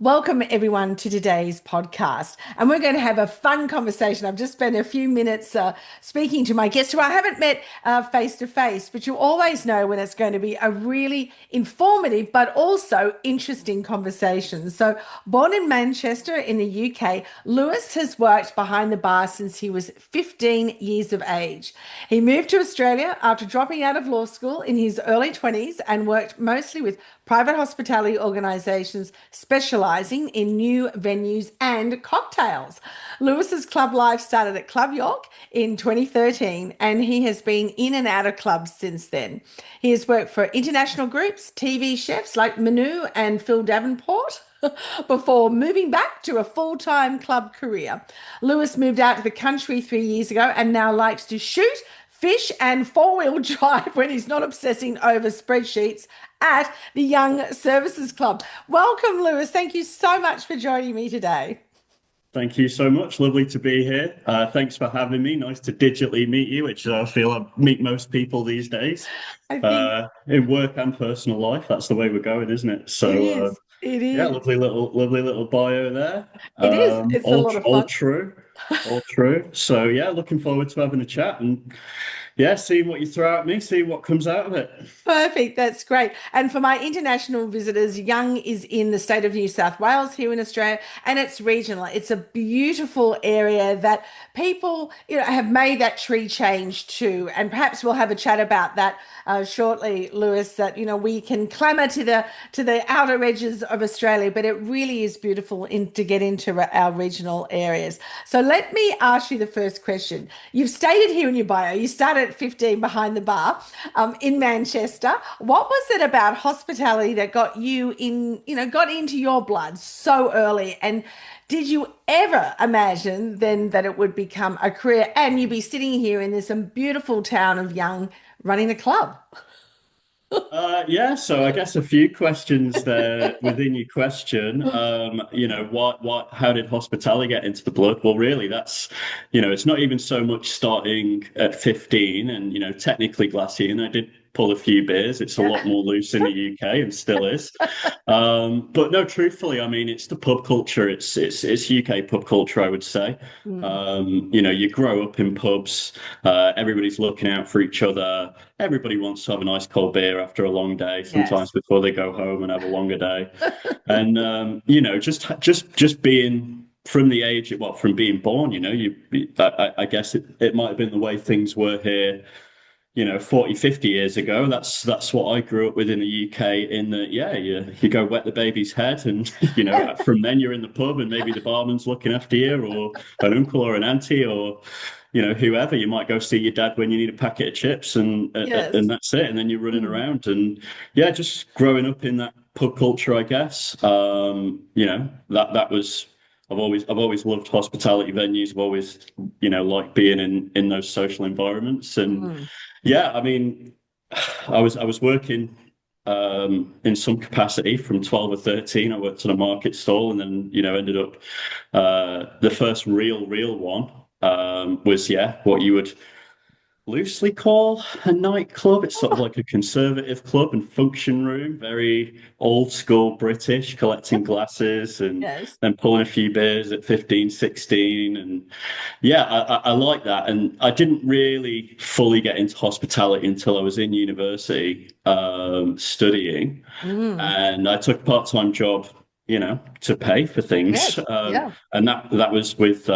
Welcome, everyone, to today's podcast. And we're going to have a fun conversation. I've just spent a few minutes speaking to my guest who I haven't met face to face, but you always know when it's going to be a really informative but also interesting conversation. So, born in Manchester in the UK, Lewis has worked behind the bar since he was 15 years of age. He moved to Australia after dropping out of law school in his early 20s and worked mostly with private hospitality organisations specialising in new venues and cocktails. Lewis's club life started at Club York in 2013 and he has been in and out of clubs since then. He has worked for international groups, TV chefs like Manu and Phil Davenport, before moving back to a full-time club career. Lewis moved out to the country 3 years ago and now likes to shoot, fish, and four-wheel drive when he's not obsessing over spreadsheets at the Young Services Club. Welcome, Lewis. Thank you so much for joining me today. Thank you so much. Lovely to be here. Thanks for having me. Nice to digitally meet you, which I feel I meet most people these days, I think in work and personal life. That's the way we're going, isn't it? it So, is. It yeah, is. lovely little bio there. It is. It's a All lot of all fun. true, all true. So, yeah, looking forward to having a chat and yeah, seeing what you throw at me, see what comes out of it. Perfect. That's great. And for my international visitors, Young is in the state of New South Wales here in Australia, and it's regional. It's a beautiful area that people, have made that tree change to. And perhaps we'll have a chat about that shortly, Lewis. That we can clamour to the outer edges of Australia, but it really is beautiful to get into our regional areas. So let me ask you the first question. You've stated here in your bio, you started at 15 behind the bar in Manchester. What was it about hospitality that got you in, got into your blood so early? And did you ever imagine then that it would become a career and you'd be sitting here in this beautiful town of Young running a club? Yeah, so I guess a few questions there within your question. How did hospitality get into the blood? Well, really, it's not even so much starting at 15 and, technically glassy, and I did pull a few beers. It's a lot more loose in the UK and still is. But no, truthfully, I mean, it's the pub culture. It's UK pub culture, I would say. Mm. You grow up in pubs, everybody's looking out for each other. Everybody wants to have a nice cold beer after a long day, sometimes Yes. before they go home and have a longer day. And just being from the age, well, from being born, I guess it might have been the way things were here, 40, 50 years ago. That's what I grew up with in the UK, in that, yeah, you go wet the baby's head and, from then you're in the pub and maybe the barman's looking after you or an uncle or an auntie or, whoever. You might go see your dad when you need a packet of chips and Yes. that's it. And then you're running Mm. around and yeah, just growing up in that pub culture, I guess. That was, I've always loved hospitality venues. I've always, liked being in those social environments. And Mm. yeah, I mean, I was working in some capacity from 12 or 13. I worked at a market stall and then, ended up the first real one was, yeah, what you would loosely call a nightclub. It's sort of like a conservative club and function room, very old school British, collecting glasses and Yes. then pulling a few beers at 15, 16. And yeah, I like that. And I didn't really fully get into hospitality until I was in university studying. Mm. And I took a part-time job, to pay for things. Yes. Yeah. And that was with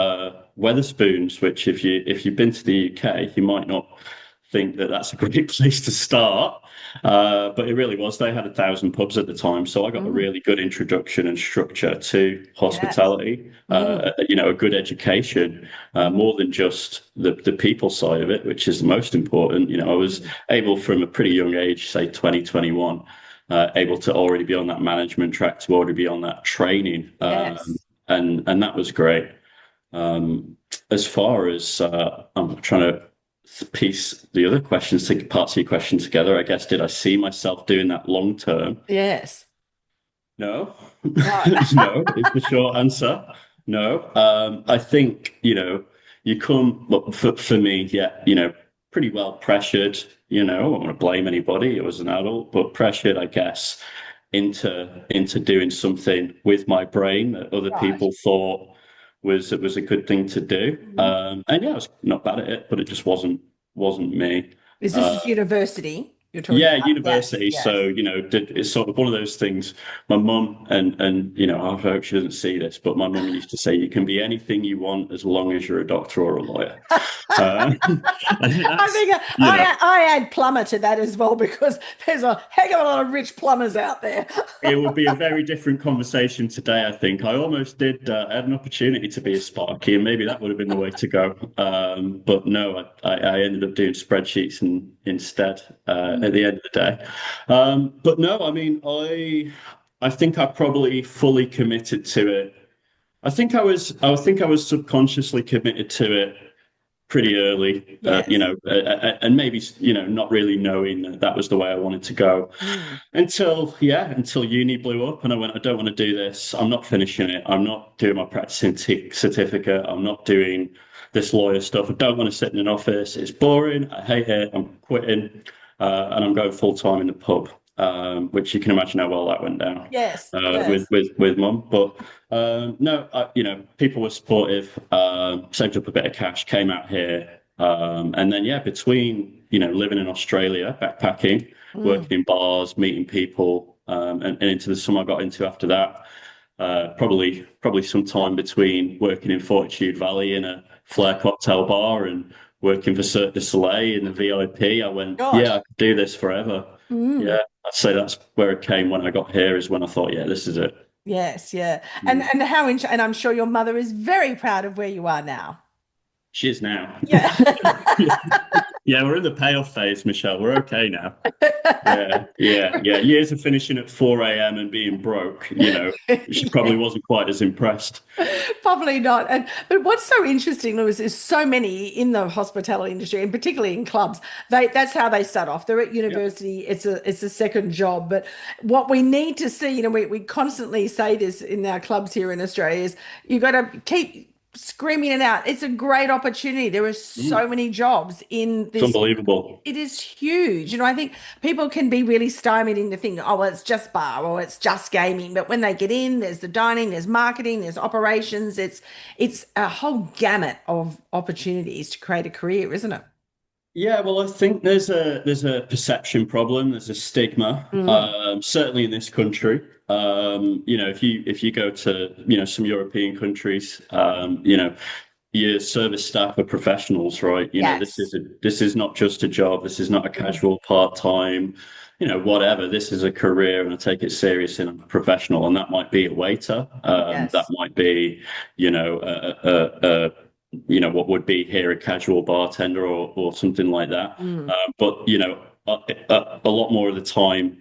Weatherspoons, which if you've been to the UK, you might not think that that's a great place to start. But it really was. They had 1,000 pubs at the time, so I got a Mm. really good introduction and structure to Yes. hospitality. Mm. A good education, Mm. more than just the people side of it, which is the most important. I was Mm. able from a pretty young age, say 20, 21, able to already be on that management track, to already be on that training, Yes. and that was great. As far as I'm trying to piece the other questions, think parts of your question together. I guess, did I see myself doing that long term? Yes. No, No. no is the short answer. No, I think you come, well, for me, yeah, pretty well pressured. I don't want to blame anybody. It was an adult, but pressured, I guess, into doing something with my brain that other Right. people thought was a good thing to do. Mhm. And yeah, I was not bad at it, but it just wasn't me. Is Uh, this university you're talking yeah, about? Yes, university. yes. So, it's sort of one of those things. My mum and I hope she doesn't see this, but my mum used to say, you can be anything you want as long as you're a doctor or a lawyer. And I that's, think I add plumber to that as well because there's a heck of a lot of rich plumbers out there. it would be a very different conversation today, I think. I almost did, I had an opportunity to be a Sparky, and maybe that would have been the way to go. But no, I ended up doing spreadsheets instead at the end of the day. But no, I mean, I think I probably fully committed to it. I think I was subconsciously committed to it pretty early, Yes. and maybe, not really knowing that that was the way I wanted to go Mm. until uni blew up and I went, I don't want to do this. I'm not finishing it. I'm not doing my practicing certificate. I'm not doing this lawyer stuff. I don't want to sit in an office. It's boring. I hate it. I'm quitting, and I'm going full time in the pub, which you can imagine how well that went down Yes, with yes. mum. But no, people were supportive. Saved up a bit of cash, came out here, and then yeah, between living in Australia, backpacking, Mm. working in bars, meeting people, and into the summer I got into after that. Probably some time between working in Fortitude Valley in a flair cocktail bar and working for Cirque du Soleil in the VIP. I went, yeah, Gosh. I could do this forever. Mm. Yeah, I'd say that's where it came when I got here, is when I thought, yeah, this is it. Yes, yeah. And Mm. and and I'm sure your mother is very proud of where you are now. She is now. Yeah. Yeah, we're in the payoff phase, Michelle. We're okay now. Yeah, yeah, yeah. Years of finishing at 4 a.m. and being broke, she Yeah. probably wasn't quite as impressed. Probably not. And but what's so interesting, Lewis, is so many in the hospitality industry, and particularly in clubs, that's how they start off. They're at Yep. university, it's a second job. But what we need to see, we constantly say this in our clubs here in Australia, is you got to keep screaming it out. It's a great opportunity. There are Mm, so many jobs in it's this. unbelievable. It is huge. I think people can be really stymied into thinking, oh, well, it's just bar or it's just gaming. But when they get in, there's the dining, there's marketing, there's operations. It's a whole gamut of opportunities to create a career, isn't it? Yeah, well, I think there's a perception problem. There's a stigma, Mm. certainly in this country. If you go to some European countries, your service staff are professionals, right? This Yes. is not just a job. This is not a Mm. casual part-time, whatever. This is a career, and I take it serious and I'm a professional. And that might be a waiter. That Yes. might be, what would be here a casual bartender or something like that. Mm. But a lot more of the time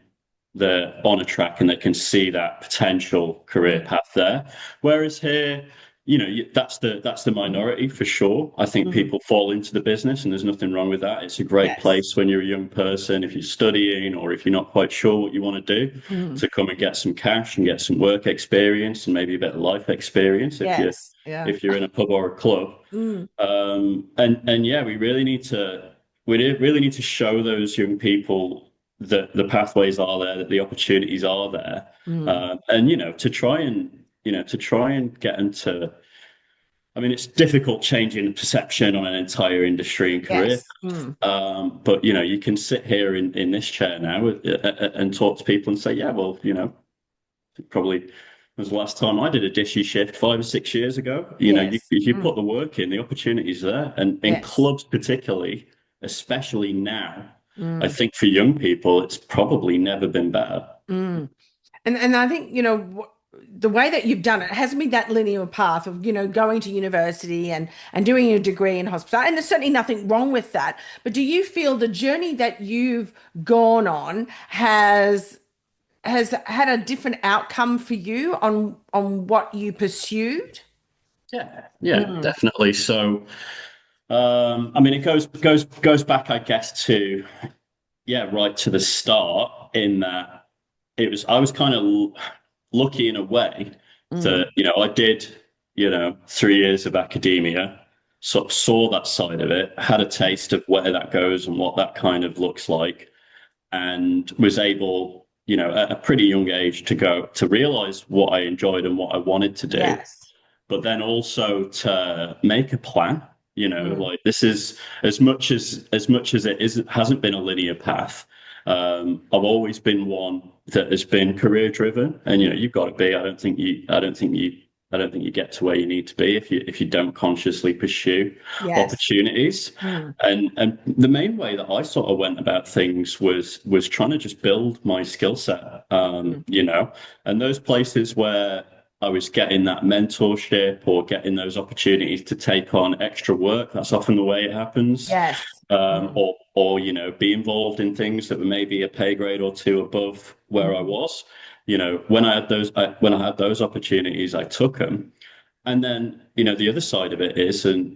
they're on a track and they can see that potential career Mm. path there. Whereas here, that's the minority for sure. I think Mm. people fall into the business, and there's nothing wrong with that. It's a great Yes. place when you're a young person, if you're studying or if you're not quite sure what you want to do, Mm. to come and get some cash and get some work experience and maybe a bit of life experience if you're Yes. Yeah. if you're in a pub or a club. Mm. And yeah, we really need to show those young people that the pathways are there, that the opportunities are there, Mm. and to try and get them to. I mean, it's difficult changing perception on an entire industry and career. Yes. Mm. But you can sit here in this chair now and talk to people and say, yeah, well, probably was the last time I did a dishy shift 5 or 6 years ago. Yes. If you Mm. put the work in, the opportunity's there. And in Yes. clubs, particularly, especially now, I Mm. think for young people, it's probably never been better. Mm. And I think, the way that you've done it hasn't been that linear path of, going to university and doing a degree in hospitality. And there's certainly nothing wrong with that. But do you feel the journey that you've gone on has had a different outcome for you on what you pursued? Yeah, yeah, Mm. definitely. So, I mean, it goes back, I guess, to yeah, right to the start. In that I was kind of lucky in a way Mm. that I did 3 years of academia, sort of saw that side of it, had a taste of where that goes and what that kind of looks like, and was able at a pretty young age to realize what I enjoyed and what I wanted to do, Yes. but then also to make a plan. Mm. Like this is as much as it hasn't been a linear path. I've always been one that has been career driven, and you've got to be. I don't think you get to where you need to be if you don't consciously pursue Yes. opportunities. Mm. And the main way that I sort of went about things was trying to just build my skill set. Mm. And those places where I was getting that mentorship or getting those opportunities to take on extra work. That's often the way it happens. Yes. Mm. Or be involved in things that were maybe a pay grade or two above where I Mm. was. When I had those opportunities, I took them. And then the other side of it is, and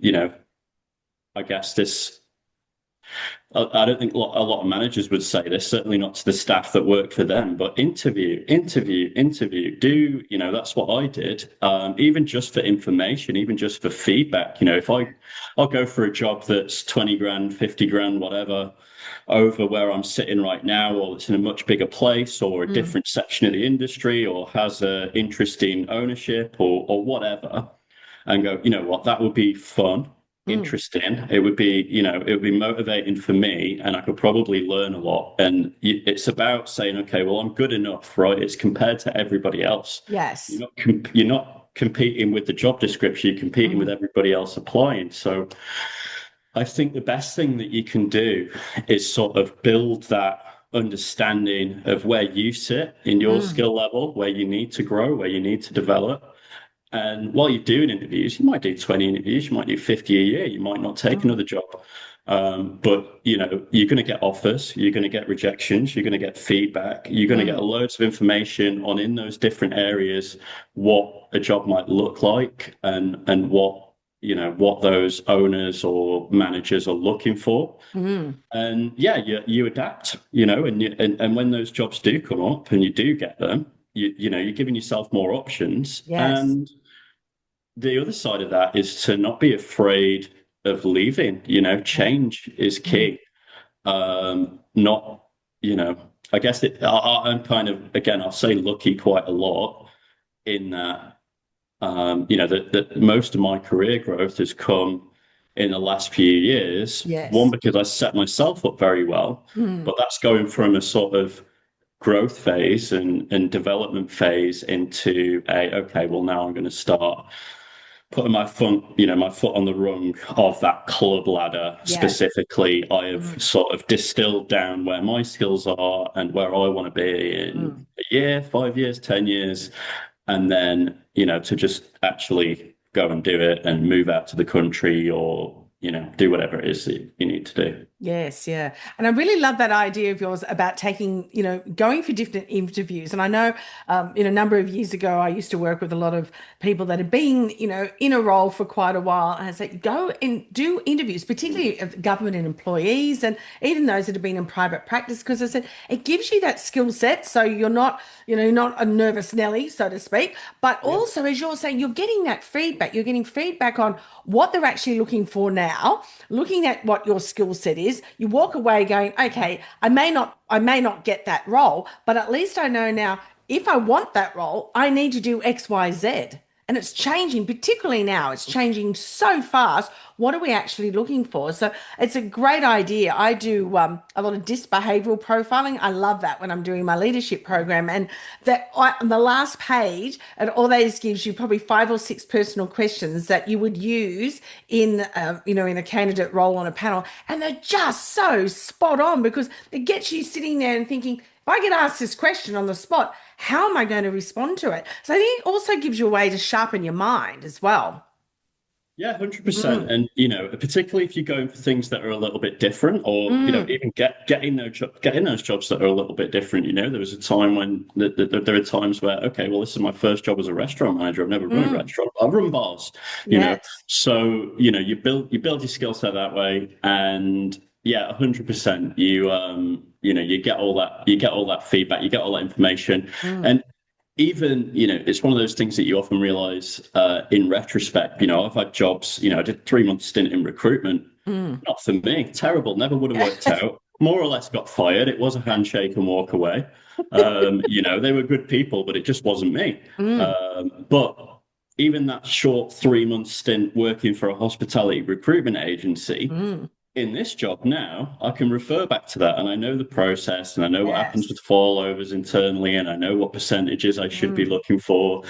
I guess this I don't think a lot of managers would say this, certainly not to the staff that work for them, but interview, interview, interview. That's what I did, even just for information, even just for feedback. If I'll go for a job that's 20 grand, 50 grand, whatever, over where I'm sitting right now, or it's in a much bigger place, or a Mm. different section of the industry, or has a interesting ownership, or whatever, and go, what, that would be fun, Mm. interesting. It would be motivating for me, and I could probably learn a lot. And it's about saying, okay, well, I'm good enough, right? It's compared to everybody else. Yes. You're not competing with the job description, you're competing with Mm. everybody else applying. So I think the best thing that you can do is sort of build that understanding of where you sit in your Mm. skill level, where you need to grow, where you need to develop. And while you're doing interviews, you might do 20 interviews, you might do 50 a year, you might not take Mm. another job. But you're going to get offers, you're going to get rejections, you're going to get feedback, you're going to get Mm. loads of information on in those different areas what a job might look like, and what those owners or managers are looking for. Mm. And yeah, you adapt, and when those jobs do come up and you do get them, you're giving yourself more options. Yes. And the other side of that is to not be afraid of leaving. Yeah. Change is Mm. key. Not, I guess I'm kind of, again, I'll say lucky quite a lot in that, that most of my career growth has come in the last few years. One, Yes. because I set myself up very well, Mm. but that's going from a sort of growth phase and development phase into okay, well, now I'm going to start putting my foot on the rung of that club ladder. Yes. Specifically, I have Mm. sort of distilled down where my skills are and where I want to be in Mm. a year, 5 years, 10 years, and then to just actually go and do it and move out to the country, or do whatever it is that you need to do. Yes, yeah. And I really love that idea of yours about taking, going for different interviews. And I know, a number of years ago, I used to work with a lot of people that had been, in a role for quite a while. And I said, go and do interviews, particularly of government and employees, and even those that have been in private practice, because I said it gives you that skill set. So you're not, not a nervous Nelly, so to speak. But Yeah. also, as you're saying, you're getting that feedback. You're getting feedback on what they're actually looking for now, looking at what your skill set is. You walk away going, okay, I may not get that role, but at least I know now if I want that role, I need to do X, Y, Z. And it's changing, particularly now. It's changing so fast. What are we actually looking for? So it's a great idea. I do a lot of disc behavioral profiling. I love that when I'm doing my leadership program. And on the last page, it always gives you probably 5 or 6 personal questions that you would use in a candidate role on a panel. And they're just so spot on because it gets you sitting there and thinking, if I get asked this question on the spot, how am I going to respond to it? So I think it also gives you a way to sharpen your mind as well. Yeah, 100%. Mm. And particularly if you're going for things that are a little bit different, or Mm. even getting those jobs that are a little bit different. There was a time when there are times where, okay, well, this is my first job as a restaurant manager. I've never run a Mm. restaurant. I've run bars. Yes. So you build your skill set that way, and yeah, 100%. You get all that feedback, you get all that information, Mm. and even it's one of those things that you often realize in retrospect. I've had jobs. I did 3 month stint in recruitment. Mm. Not for me. Terrible. Never would have worked out. more or less got fired. It was a handshake and walk away. They were good people, but it just wasn't me. Mm, But even that short 3 month stint working for a hospitality recruitment agency, mm, in this job now, I can refer back to that and I know the process and I know what happens with yes. fallovers internally and I know what percentages I should be Mm, looking for.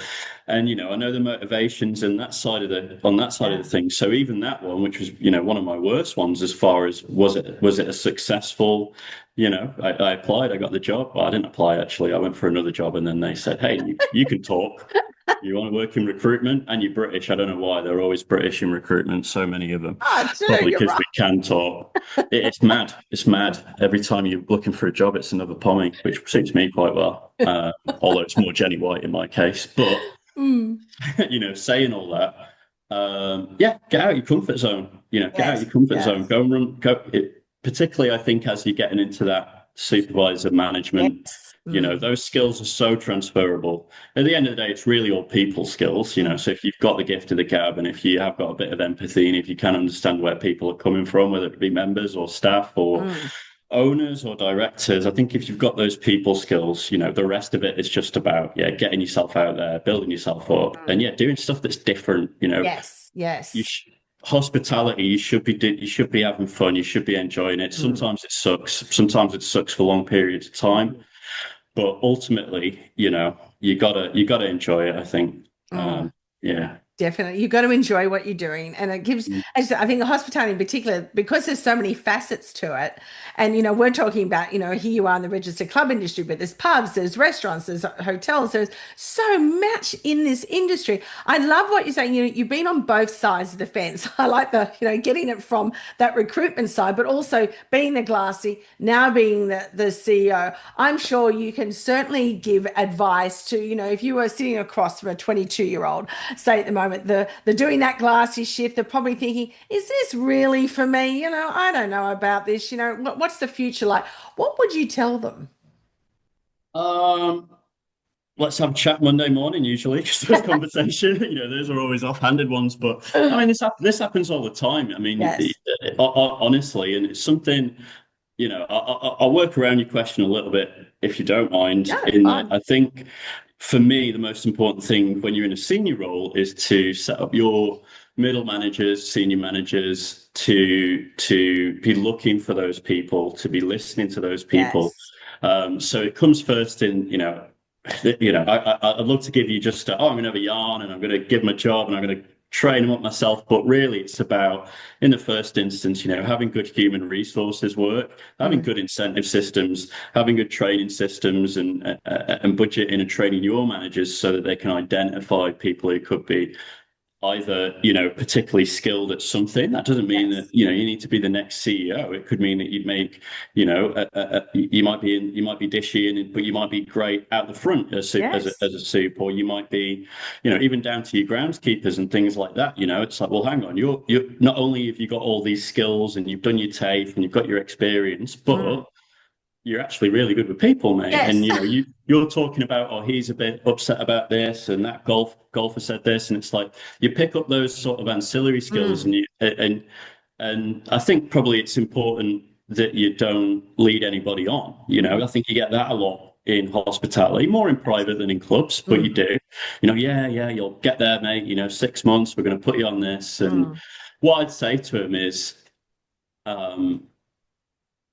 And I know the motivations and that side of the on that side of yeah. the thing. So even that one, which was, one of my worst ones as far as was it a successful, I applied, I got the job. Well, I didn't apply actually. I went for another job and then they said, hey, you can talk. You want to work in recruitment and you're British. I don't know why they're always British in recruitment, so many of them. Oh, too, Probably you're because right. we can talk. It's mad. It's mad. Every time you're looking for a job, it's another pommy, which suits me quite well. Although it's more Jenny White in my case. But, Mm, saying all that, yeah, get out of your comfort zone. Get out of yes, your comfort zone. yes, Go and run. Go. Particularly, I think, as you're getting into that supervisor management, yes. Mm, those skills are so transferable. At the end of the day, it's really all people skills. mm, So if you've got the gift of the gab, and if you have got a bit of empathy, and if you can understand where people are coming from, whether it be members or staff or mm, owners or directors, I think if you've got those people skills, the rest of it is just about getting yourself out there, building yourself up, and mm. doing stuff that's different. Yes, You yes. sh- Hospitality, you should be having fun, you should be enjoying it. Mm, Sometimes it sucks for long periods of time, mm, but ultimately, you gotta enjoy it, I think. mm. Yeah. Definitely. You've got to enjoy what you're doing. And it gives, Mm. as I think the hospitality in particular, because there's so many facets to it. And, we're talking about, here you are in the registered club industry, but there's pubs, there's restaurants, there's hotels, there's so much in this industry. I love what you're saying. You've been on both sides of the fence. I like the, getting it from that recruitment side, but also being the glassy, now being the CEO. I'm sure you can certainly give advice to, if you were sitting across from a 22-year-old, say at the moment, they're doing that glassy shift. They're probably thinking, is this really for me? I don't know about this. What's the future like? What would you tell them? Um, let's have a chat Monday morning usually because those conversations, those are always offhanded ones. But I mean, this happens all the time. I mean, Yes. honestly, and it's something. I'll work around your question a little bit if you don't mind. No, In that, fine. I think for me, the most important thing when you're in a senior role is to set up your middle managers, senior managers to be looking for those people, to be listening to those people. Yes. So it comes first in, I'd love to give you just, I'm going to have a yarn and I'm going to give them a job and I'm going to train them up myself. But really, it's about, in the first instance, having good human resources work, having Mm, good incentive systems, having good training systems, and budgeting and training your managers so that they can identify people who could be either particularly skilled at something. That doesn't mean that yes. you need to be the next CEO. It could mean that you'd make you might be dishy, but you might be great out the front Yes. as a soup, or you might be even down to your groundskeepers and things like that. It's like, well, hang on, you're not only have you got all these skills and you've done your TAFE and you've got your experience, Mm, but you're actually really good with people, mate. And yes. you're talking about, oh, he's a bit upset about this, and that golfer said this, and it's like you pick up those sort of ancillary skills, Mm, and I think probably it's important that you don't lead anybody on. I mm, think you get that a lot in hospitality, more in yes. private than in clubs, but you Mm, do. Yeah, yeah, you'll get there, mate. 6 months, we're going to put you on this, and mm, what I'd say to him is. Um,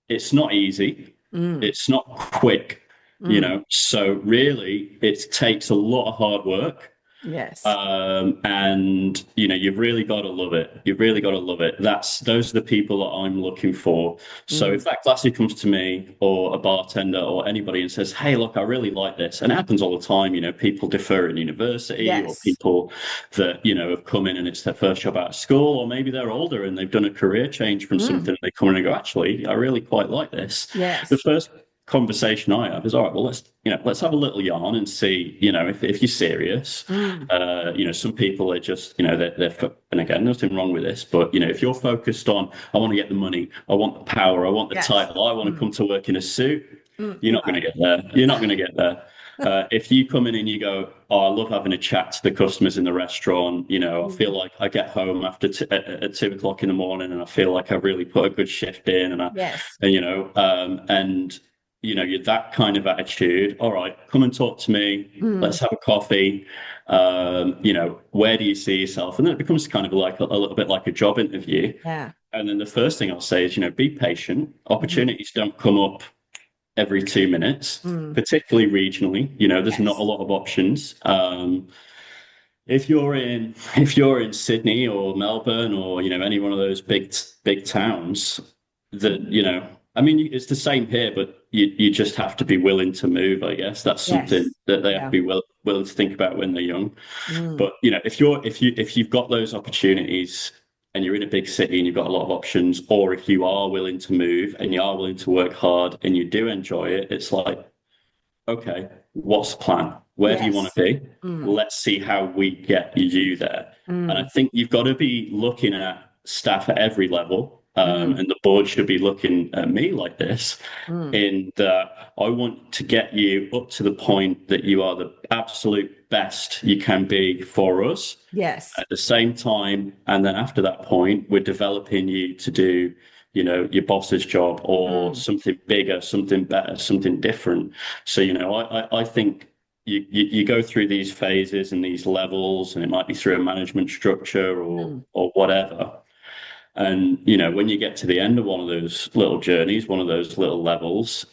it's not easy. mm, It's not quick, mm. So really, it takes a lot of hard work. Yes. And you've really got to love it. You've really got to love it. Those are the people that I'm looking for. So Mm, if that classy comes to me or a bartender or anybody and says, "Hey, look, I really like this," and it happens all the time. People defer in university or yes. people that have come in and it's their first job out of school, or maybe they're older and they've done a career change from something. Mm, And they come in and go, "Actually, I really quite like this." The yes. first conversation I have is, all right, well, let's have a little yarn and see, if you're serious. Mm, Some people are just, and again, nothing wrong with this, but if you're focused on, I want to get the money, I want the power, I want the yes. title, I want to Mm, come to work in a suit, you're you not going to get there. You're not going to get there. If you come in and you go, oh, I love having a chat to the customers in the restaurant, I feel Mm. like I get home after at 2 o'clock in the morning and I feel like I really put a good shift in Yes. and you're that kind of attitude. All right, come and talk to me. Mm. Let's have a coffee. Where do you see yourself? And then it becomes kind of like a little bit like a job interview. Yeah. And then the first thing I'll say is, be patient. Hmm. Opportunities don't come up every 2 minutes, Mm. particularly regionally. There's not a Yes. lot of options. If you're in Sydney or Melbourne or any one of those big towns, that I mean, it's the same here, but you just have to be willing to move. I guess that's something Yes. that they have to Yeah. be willing to think about when they're young. Mm. But if you've got those opportunities and you're in a big city and you've got a lot of options, or if you are willing to move and you are willing to work hard and you do enjoy it, it's like, okay, what's the plan? Where do you want Yes. to be? Mm. Let's see how we get you there. And I Mm. think you've got to be looking at staff at every level. Mm. And the board should be looking at me like this, Mm. in that I want to get you up to the point that you are the absolute best you can be for us Yes. at the same time. And then after that point, we're developing you to do, your boss's job or Mm. something bigger, something better, something different. So, I think you go through these phases and these levels, and it might be through a management structure or Mm. or whatever. And when you get to the end of one of those little journeys, one of those little levels,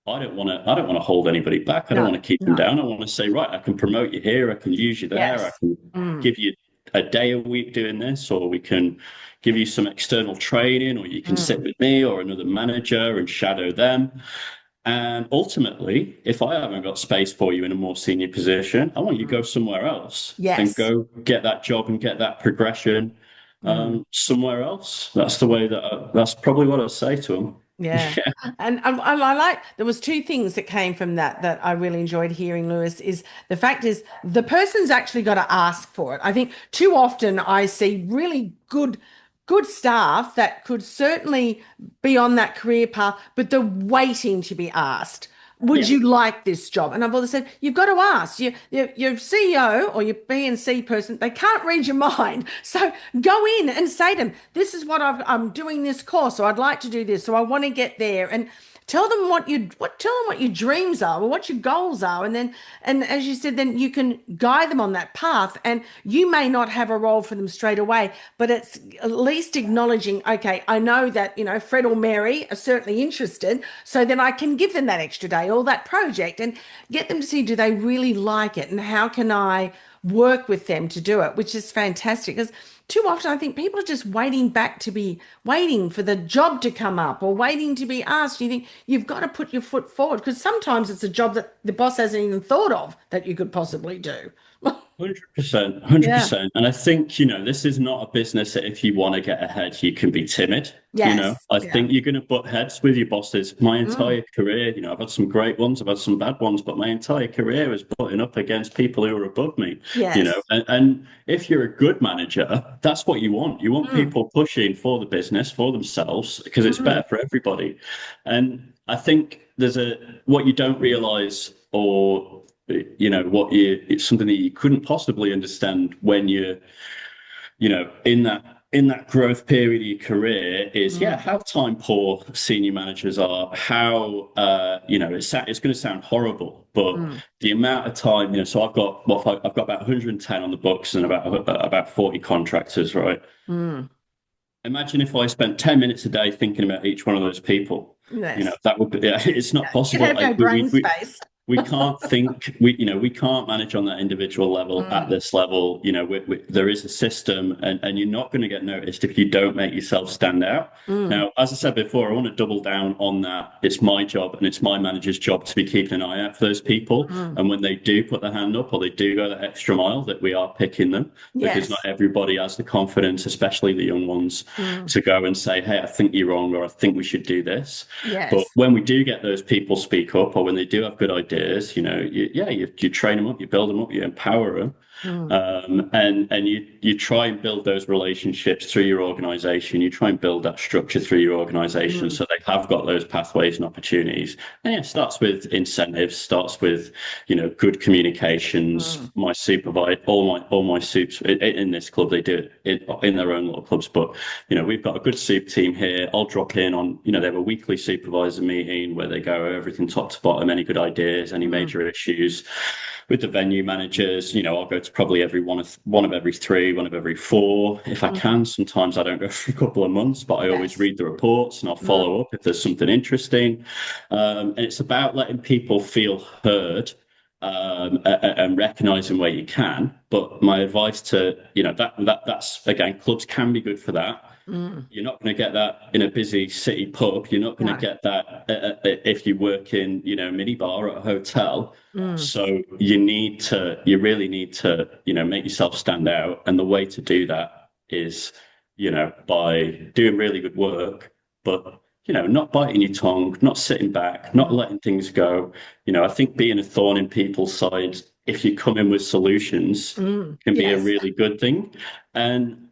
I don't want to hold anybody back. I don't want No. to keep them No. down. I want to say, right, I can promote you here, I can use you there, I Yes. can Mm. give you a day a week doing this, or we can give you some external training, or you can sit Mm. with me or another manager and shadow them. And ultimately, if I haven't got space for you in a more senior position, I want you to go Mm. somewhere else and Yes. go get that job and get that progression Mm. somewhere else. That's probably what I'd say to them. Yeah. And I like, there was two things that came from that I really enjoyed hearing, Lewis, is the fact is the person's actually got to ask for it. I think too often I see really good staff that could certainly be on that career path, but they're waiting to be asked. Would Yeah. you like this job? And I've always said, you've got to ask. Your CEO or your B and C person, they can't read your mind. So go in and say to them, this is what I'm doing this course, or I'd like to do this, so I want to get there. And tell them what your dreams are or what your goals are. And as you said, then you can guide them on that path. And you may not have a role for them straight away, but it's at least acknowledging, okay, I know that, Fred or Mary are certainly interested. So then I can give them that extra day or that project and get them to see, do they really like it? And how can I work with them to do it, which is fantastic. Because too often I think people are just waiting for the job to come up or waiting to be asked. You think you've got to put your foot forward because sometimes it's a job that the boss hasn't even thought of that you could possibly do. 100%, one hundred Yeah. percent. And I think, this is not a business that if you want to get ahead, you can be timid. Yes. I Yeah. think you're going to butt heads with your bosses. My Mm. entire career, I've had some great ones, I've had some bad ones, but my entire career is butting up against people who are above me, Yes. and if you're a good manager, that's what you want. You want Mm. people pushing for the business, for themselves, because it's Mm. better for everybody. And I think what you don't realize, or it's something that you couldn't possibly understand when you're in that growth period of your career is, yeah, Mm. how time poor senior managers are, how it's going to sound horrible, but Mm. the amount of time, so I've got about 110 on the books and about 40 contractors, right? Mm. Imagine if I spent 10 minutes a day thinking about each one of those people. Yes. That would be, yeah, it's not You'd possible. have no brain space. We can't think, we can't manage on that individual level at Mm. this level. There is a system, and you're not going to get noticed if you don't make yourself stand out. Mm. Now, as I said before, I want to double down on that. It's my job and it's my manager's job to be keeping an eye out for those people. Mm. And when they do put their hand up or they do go that extra mile, that we are picking them, because not Yes. everybody has the confidence, especially the young ones, Mm. to go and say, hey, I think you're wrong, or I think we should do this. But Yes. when we do get those people speak up, or when they do have good ideas, you train them up, you build them up, you empower them. Mm, And you try and build those relationships through your organization. You try and build that structure through your organization mm, so they have got those pathways and opportunities. And yeah, it starts with incentives, starts with, good communications. mm. My supervisor, all my soups in this club, they do it in their own little clubs. But we've got a good soup team here. I'll drop in on, they have a weekly supervisor meeting where they go over everything top to bottom, any good ideas, any Mm, major issues with the venue managers. I'll go to probably every one of every three, one of every four if I mm. can. Sometimes I don't go for a couple of months, but I always Yes. read the reports and I'll Mm, follow up if there's something interesting. And it's about letting people feel heard, and recognizing where you can. But my advice to, that's again, clubs can be good for that. mm. You're not going to get that in a busy city pub. You're not going to No. get that if you work in, minibar at a hotel. Mm, So you really need to, make yourself stand out. And the way to do that is, by doing really good work, but, not biting your tongue, not sitting back, not mm. letting things go. I think being a thorn in people's sides, if you come in with solutions, Mm. can be a Yes. really good thing. And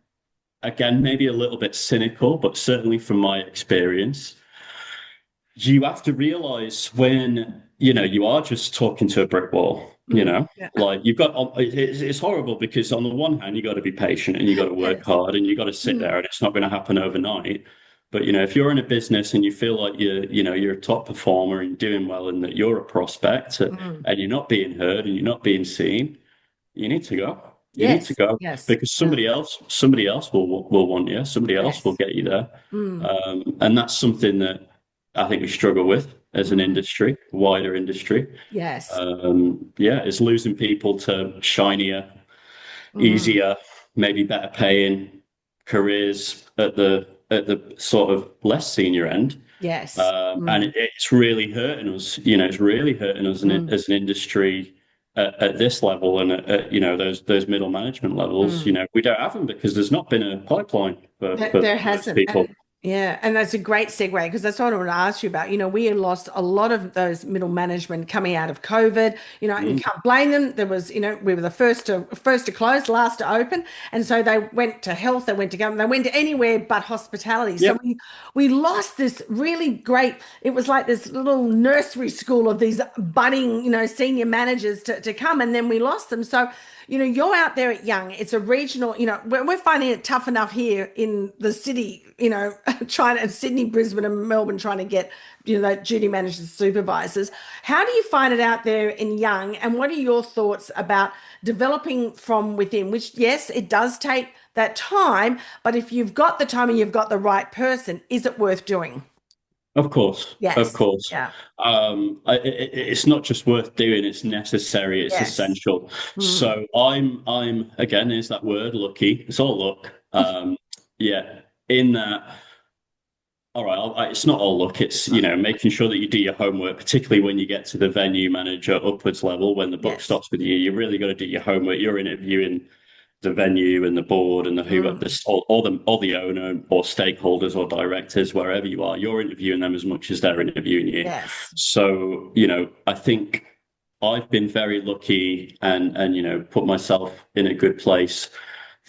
again, maybe a little bit cynical, but certainly from my experience, you have to realize when, you are just talking to a brick wall, Mm. Yeah. like it's horrible because on the one hand, you got to be patient and you got to work Yes. hard and you got to sit Mm. there and it's not going to happen overnight. But, if you're in a business and you feel like you're a top performer and doing well and that you're a prospect, Mm. and you're not being heard and you're not being seen, you need to go. You need to Yes. go Yes. because Mm. somebody else will want you. Somebody else will Yes. get you there, Mm. and that's something that I think we struggle with as an Mm. industry, wider industry. Yes. Yeah, it's losing people to shinier, Mm. easier, maybe better paying careers at the sort of less senior end. Yes. And Mm. it's really hurting us. It's really hurting us Mm. as an industry at this level and at those middle management levels. Mm. We don't have them because there's not been a pipeline for, for There most hasn't. people. Yeah, and that's a great segue because that's what I want to ask you about. We lost a lot of those middle management coming out of COVID. And you Mm, can't blame them. There was, we were the first to close, last to open, and so they went to health, they went to government, they went to anywhere but hospitality. So yep. we lost this really great. It was like this little nursery school of these budding, senior managers to come, and then we lost them. So you're out there at Young. It's a regional, we're finding it tough enough here in the city, trying to Sydney, Brisbane, and Melbourne, trying to get, that duty managers, supervisors. How do you find it out there in Young? And what are your thoughts about developing from within? Which, yes, it does take that time, but if you've got the time and you've got the right person, is it worth doing? Of course, of Yes. course. Yeah. It's not just worth doing; it's necessary. It's Yes. essential. Mm. So I'm again. Is that word lucky? It's all luck. Yeah. In that, all right. It's not all luck. It's making sure that you do your homework, particularly when you get to the venue manager upwards level. When the buck Yes. stops with you, you really got to do your homework. You're interviewing the venue and the board and the who Mm. or the owner or stakeholders or directors wherever you are, you're interviewing them as much as they're interviewing you. Yes. So I think I've been very lucky and put myself in a good place.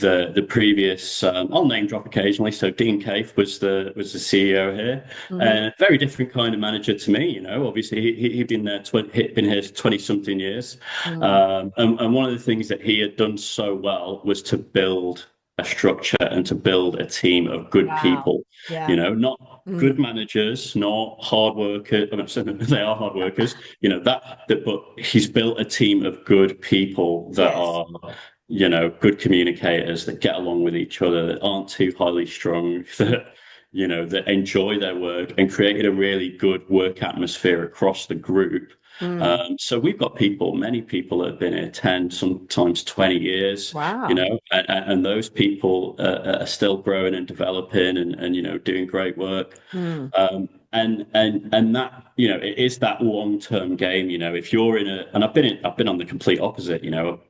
The previous I'll name drop occasionally. So Dean Cave was the CEO here, Hmm. and very different kind of manager to me. Obviously he'd been there he'd been here 20 something years, Mm. and one of the things that he had done so well was to build a structure and to build a team of good Wow. people. Yeah. Not good Mm. managers, not hard workers. I'm not saying that they are hard workers. But he's built a team of good people that Yes. are good communicators that get along with each other, that aren't too highly strung, that enjoy their work and created a really good work atmosphere across the group. Mm. So we've got many people that have been here 10, sometimes 20 years, Wow. and those people are still growing and developing and doing great work. Mm. And that it is that long-term game. If you're and I've been on the complete opposite.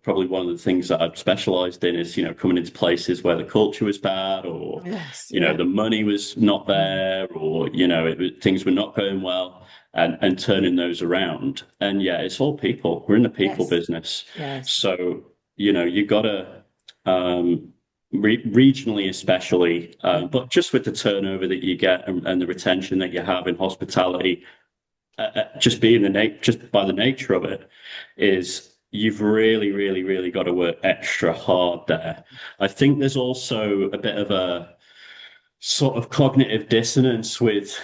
Probably one of the things that I've specialized in is coming into places where the culture was bad, or Yes. Yeah. the money was not Mm. there, or things were not going well, and turning those around. And yeah, it's all people. We're in the people Yes. business. Yes. So you gotta regionally especially, but just with the turnover that you get and the retention that you have in hospitality, just by the nature of it, is you've really, really, really got to work extra hard there. I think there's also a bit of a sort of cognitive dissonance with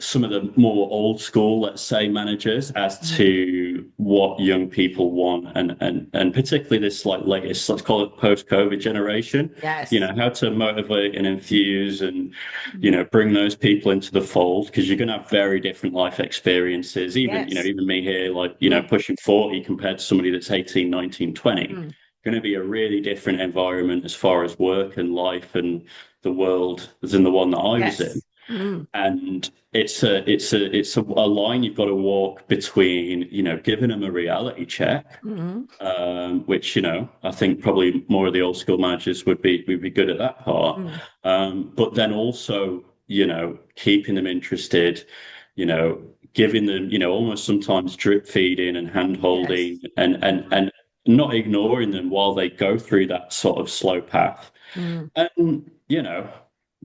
some of the more old school, let's say, managers as to what young people want, and particularly this like latest, let's call it post-COVID generation. Yes. How to motivate and infuse and Mm. bring those people into the fold, because you're going to have very different life experiences. Even Yes. even me here, like Mm. pushing 40 compared to somebody that's 18, 19, 20, Mm. going to be a really different environment as far as work and life and the world than the one that I was in. Yes. Mm. And it's a line you've got to walk between, giving them a reality check, Mm. which I think probably more of the old school managers would be good at that part, Mm. but then also keeping them interested, giving them almost sometimes drip feeding and hand holding, Yes. and not ignoring them while they go through that sort of slow path, Mm. and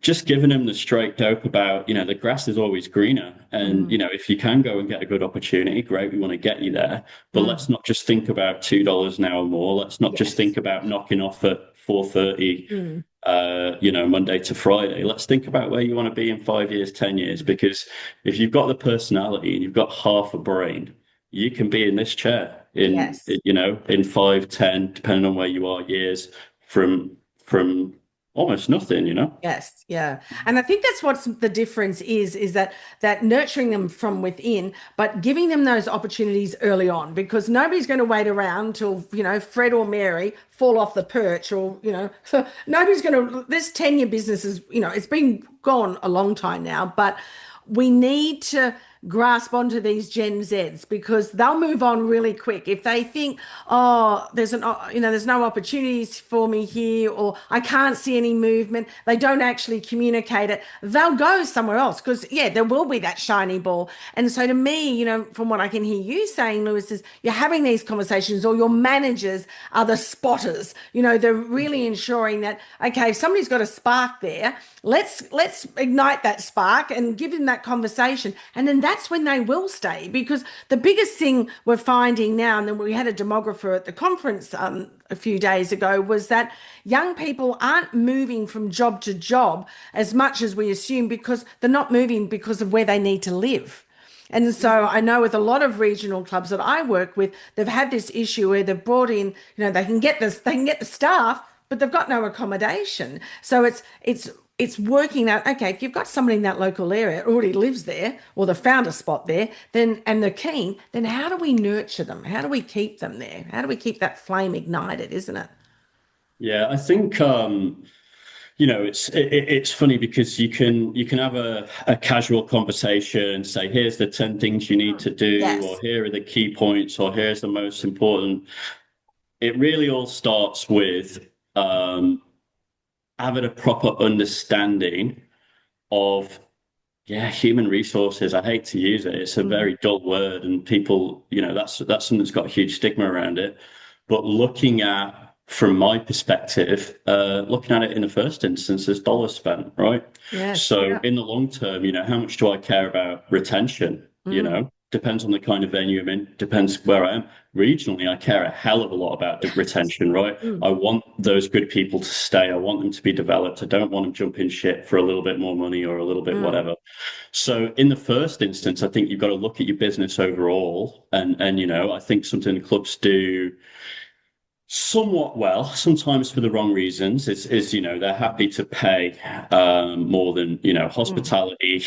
just giving them the straight dope about, the grass is always greener. And, Mm. if you can go and get a good opportunity, great, we want to get you there. But let's Mm. not just think about $2 an hour more. Let's not just Yes. think about knocking off at 4:30, Mm. Monday to Friday. Let's think about where you want to be in 5 years, 10 years, because if you've got the personality and you've got half a brain, you can be in this chair Yes. in 5, 10, depending on where you are, years from almost nothing. Yes, yeah. And I think that's what's the difference is that nurturing them from within, but giving them those opportunities early on, because nobody's going to wait around till, Fred or Mary fall off the perch, or, nobody's going to, this tenure business is, it's been gone a long time now, but we need to grasp onto these Gen Zs, because they'll move on really quick if they think, oh, there's no opportunities for me here, or I can't see any movement. They don't actually communicate it. They'll go somewhere else, because yeah, there will be that shiny ball. And so to me, from what I can hear you saying, Lewis, is you're having these conversations, or your managers are the spotters. They're really ensuring that, okay, if somebody's got a spark there, let's ignite that spark and give them that conversation, and then that's when they will stay. Because the biggest thing we're finding now, and then we had a demographer at the conference a few days ago, was that young people aren't moving from job to job as much as we assume, because they're not moving because of where they need to live. And so I know with a lot of regional clubs that I work with, they've had this issue where they've brought in, they can get the staff, but they've got no accommodation. So it's working out, okay, if you've got somebody in that local area already lives there, or they've found a spot there, then and they're keen, then how do we nurture them? How do we keep them there? How do we keep that flame ignited, isn't it? Yeah, I think it's funny because you can have a casual conversation and say, here's the 10 things you need to do, or Yes. here are the key points, or here's the most important. It really all starts with having a proper understanding of, yeah, human resources. I hate to use it. It's a Mm. very dull word, and people, that's something that's got a huge stigma around it. But looking at, from my perspective, looking at it in the first instance as dollars spent, right? Yes. So Yeah. in the long term, how much do I care about retention? Mm. Depends on the kind of venue I'm in, depends where I am. Regionally, I care a hell of a lot about the retention, right? Mm. I want those good people to stay. I want them to be developed. I don't want them jumping ship for a little bit more money or a little bit Mm. whatever. So in the first instance, I think you've got to look at your business overall, and I think something clubs do somewhat well, sometimes for the wrong reasons, is they're happy to pay more than Mm. hospitality,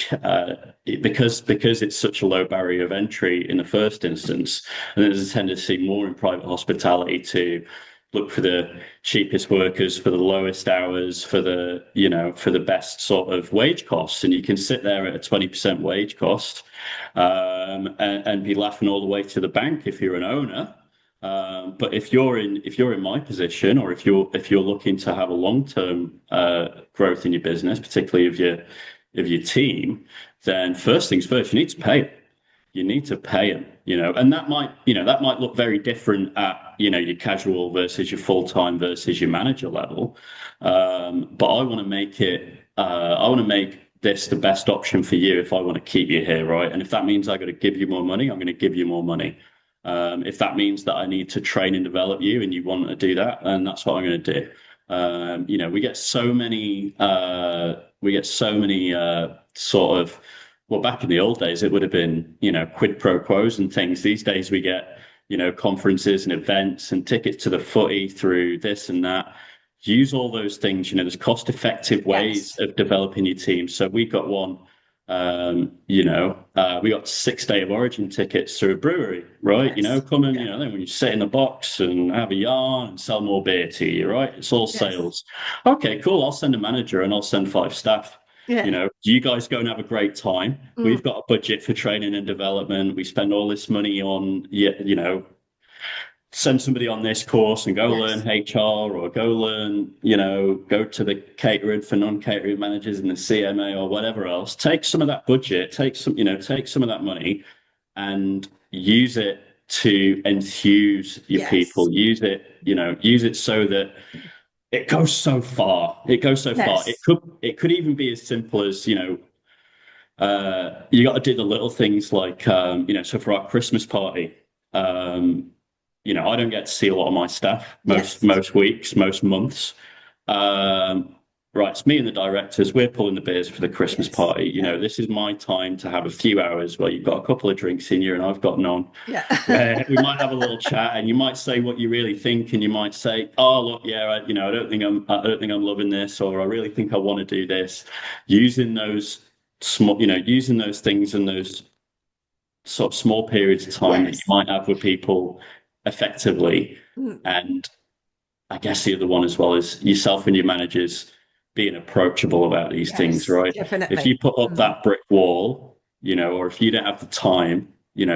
because it's such a low barrier of entry in the first instance, and there's a tendency more in private hospitality to look for the cheapest workers, for the lowest hours, for the best sort of wage costs. And you can sit there at a 20% wage cost, and be laughing all the way to the bank if you're an owner. But if you're in my position, or if you're looking to have a long-term growth in your business, particularly of your team, then first things first, you need to pay it. you need to pay them, and that might look very different at, your casual versus your full-time versus your manager level. But I want to make this the best option for you if I want to keep you here, right? And if that means I got to give you more money, I'm going to give you more money. If that means that I need to train and develop you and you want to do that, then that's what I'm going to do. We get so many, sort of, well, back in the old days, it would have been, quid pro quos and things. These days we get, conferences and events and tickets to the footy through this and that. Use all those things. There's cost effective ways Yes. of developing your team. So we've got one, we got 6 Day of Origin tickets through a brewery, right? Yes. Come and, Yeah. then when you sit in the box and have a yarn and sell more beer to you, right? It's all Yes. sales. Okay, cool. I'll send a manager and I'll send 5 staff. Yeah. You guys go and have a great time. Mm. We've got a budget for training and development. We spend all this money on, send somebody on this course and go Yes. learn HR or go learn, go to the catering for non-catering managers in the CMA or whatever else. Take some of that budget, take some of that money and use it to enthuse your Yes. people. Use it so that it goes so far. It goes so far. Yes. It could even be as simple as, you got to do the little things like, so for our Christmas party, I don't get to see a lot of my staff Yes. most weeks, most months. Right, it's me and the directors. We're pulling the beers for the Christmas Yes. party. Yeah. This is my time to have a few hours where you've got a couple of drinks in you and I've got none. Yeah. Where we might have a little chat, and you might say what you really think, and you might say, "Oh, look, yeah, I don't think I'm loving this, or I really think I want to do this." Using those using those things and those sort of small periods of time that you Yes. might have with people effectively. Mm. And I guess the other one as well is yourself and your managers being approachable about these things, Yes. right? If Definitely. you put up Mm. that brick wall, or if you don't have the time,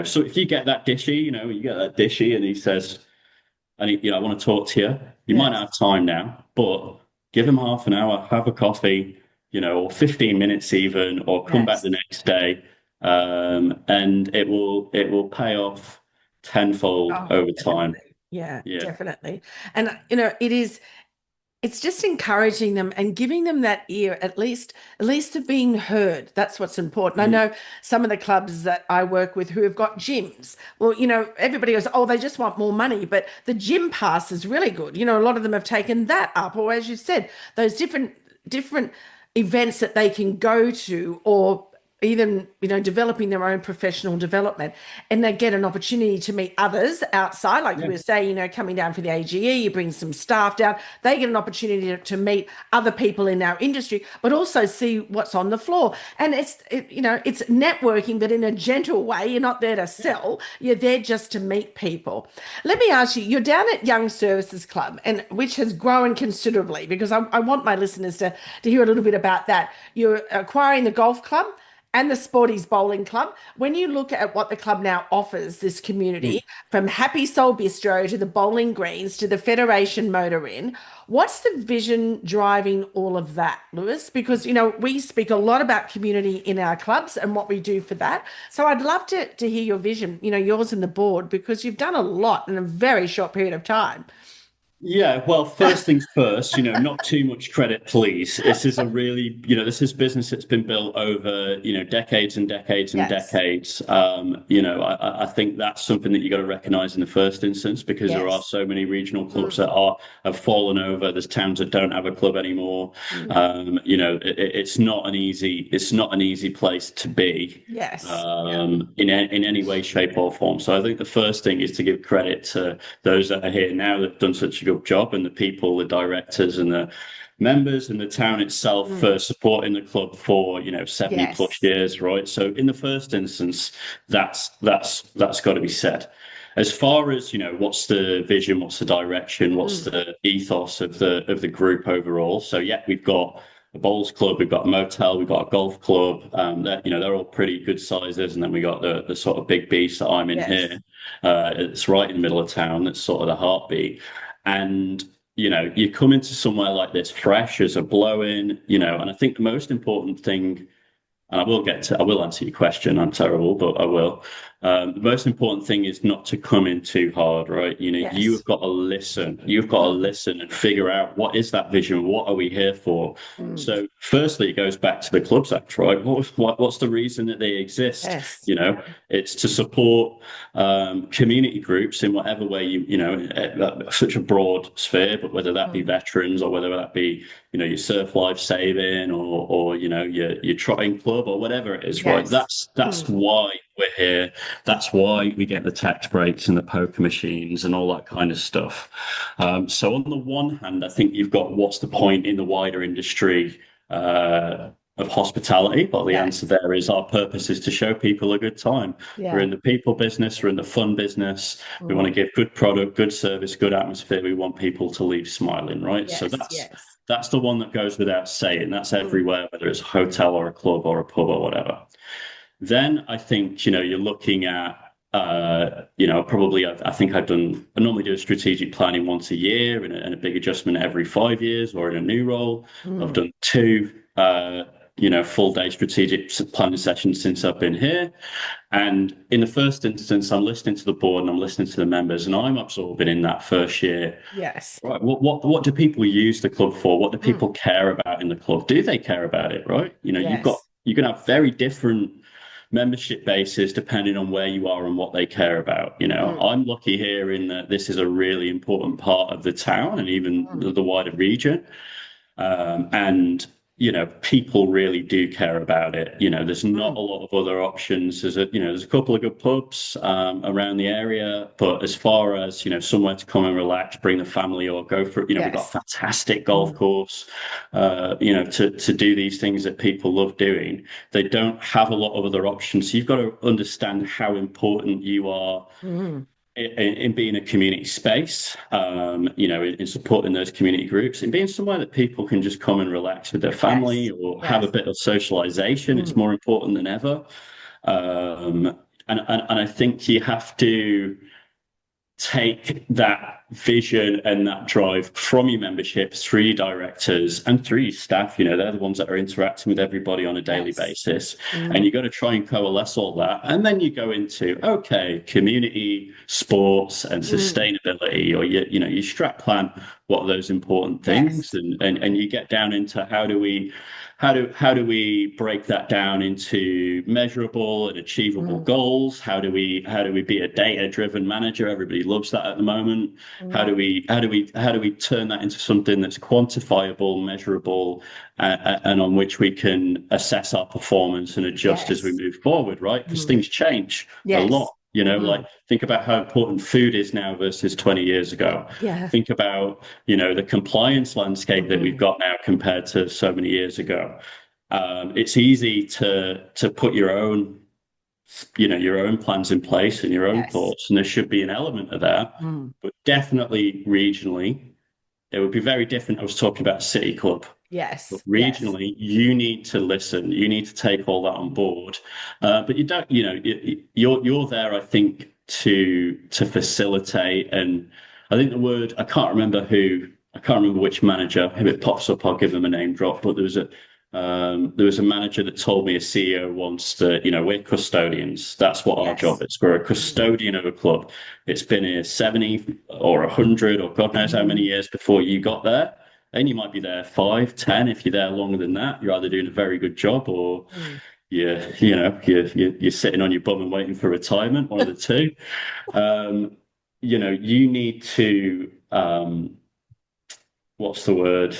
so if you get that dishy, you get that dishy and he says, I want to talk to you, you might not Yes. have time now, but give him half an hour, have a coffee, or 15 minutes even, or come back Yes. the next day. And it will pay off tenfold Oh, over time. definitely. Yeah, Yeah. definitely. And it's just encouraging them and giving them that ear, at least of being heard. That's what's important. I Mm. know some of the clubs that I work with who have got gyms. Well, everybody goes, oh, they just want more money, but the gym pass is really good. A lot of them have taken that up, or as you said, those different events that they can go to, or even developing their own professional development, and they get an opportunity to meet others outside, like we Yeah. were saying, coming down for the AGE, you bring some staff down, they get an opportunity to meet other people in our industry, but also see what's on the floor. And it's networking, but in a gentle way. You're not there to sell, you're there just to meet people. Let me ask you, you're down at Young Services Club, and which has grown considerably, because I want my listeners to hear a little bit about that. You're acquiring the golf club and the Sporties Bowling Club. When you look at what the club now offers this Mm. community, from Happy Soul Bistro to the bowling greens to the Federation Motor Inn, what's the vision driving all of that, Lewis? Because, we speak a lot about community in our clubs and what we do for that. So I'd love to hear your vision, yours and the board, because you've done a lot in a very short period of time. Yeah, well, first things first, not too much credit, please. This is a really, this is business that's been built over, decades and decades and Yes. decades. I think that's something that you got to recognize in the first instance, because there are Yes. so many regional clubs Mm, that have fallen over. There's towns that don't have a club anymore. mm. It's not an easy place to be, Yes. Yeah. in any way, shape, or form. So I think the first thing is to give credit to those that are here now that have done such a good job, and the people, the directors and the members and the town itself Mm. for supporting the club for 70 plus Yes. years, right? So in the first instance, that's got to be said. As far as what's the vision, what's the direction, what's Mm. the ethos of the group overall? So yeah, we've got a bowls club, we've got a motel, we've got a golf club. That they're all pretty good sizes, and then we got the sort of big beast that I'm in Yes. here. It's right in the middle of town. That's sort of the heartbeat. And you come into somewhere like this fresh as a blow-in, and I think the most important thing, and I will answer your question. I'm terrible, but I will. The most important thing is not to come in too hard, right? You have Yes. got to listen. You've got to Mm, listen and figure out what is that vision? What are we here for? mm. So, firstly, it goes back to the Clubs Act, right? What's the reason that they exist? Yes. It's to support community groups in whatever way such a broad sphere, but whether that be Mm. veterans or whether that be your surf life saving or your trotting club or whatever it is, right? Yes. That's Mm. why we're here. That's why we get the tax breaks and the poker machines and all that kind of stuff. So on the one hand, I think you've got what's the point in the wider industry of hospitality? Well, the answer Yes. there is our purpose is to show people a good time. We're Yeah. in the people business, we're in the fun business. We want to Mm. give good product, good service, good atmosphere. We want people to leave smiling, right? So Yes. that's Yes. that's the one that goes without saying. That's Mm. everywhere, whether it's a hotel or a club or a pub or whatever. Then I think, you're looking at, probably I think I normally do a strategic planning once a year and a big adjustment every 5 years or in a new role. I've Mm. done two, full day strategic planning sessions since I've been here. And in the first instance, I'm listening to the board and I'm listening to the members and I'm absorbing in that first year. Yes. Right. What do people use the club for? What do Mm. people care about in the club? Do they care about it? Right. Yes. You can have very different membership bases depending on where you are and what they care about. Mm. I'm lucky here in that this is a really important part of the town and even Mm. the wider region. And people really do care about it. There's not a Mm. lot of other options. There's a couple of good pubs around the area, but as far as somewhere to come and relax, bring the family or go for, we've got a Yes. fantastic golf Mm. course, to do these things that people love doing. They don't have a lot of other options. So you've got to understand how important you are Mm. in being a community space, in supporting those community groups, and being somewhere that people can just come and relax with their family Yes. or have a Yes. bit of socialization. It's Mm. more important than ever. And I think you have to take that vision and that drive from your membership through your directors and through your staff. They're the ones that are interacting with everybody on a daily Yes. basis. And Mm. you got to try and coalesce all that. And then you go into, okay, community, sports, and Mm. sustainability, or you strat plan what are those important things. Yes. And you get down into how do we break that down into measurable and achievable Mm. goals? How do we be a data-driven manager? Everybody loves that at the moment. How Mm. do we how do we turn that into something that's quantifiable, measurable, and on which we can assess our performance and adjust as we Yes. move forward, right? Because Mm. things change a lot. Yes. Like Mm. think about how important food is now versus 20 years ago. Yeah. Think about, the compliance landscape that we've Mm. got now compared to so many years ago. It's easy to put your own plans in place and your own Yes. thoughts, and there should be an element of that. Mm. But definitely regionally, it would be very different. I was talking about City Club, but Yes. Yes. regionally, you need to listen. You need to take all that on board. But you don't. You're there, I think, to facilitate. And I think the word I can't remember which manager. If it pops up, I'll give them a name drop. But there was a manager that told me, a CEO once, that we're custodians. That's what our job Yes. is. We're a Mm. custodian of a club. It's been here 70 or 100 or God knows how many Mm. years before you got there. And you might be there 5, 10. If you're there longer than that, you're either doing a very good job or Mm. you're sitting on your bum and waiting for retirement, one of the two. You need to, what's the word?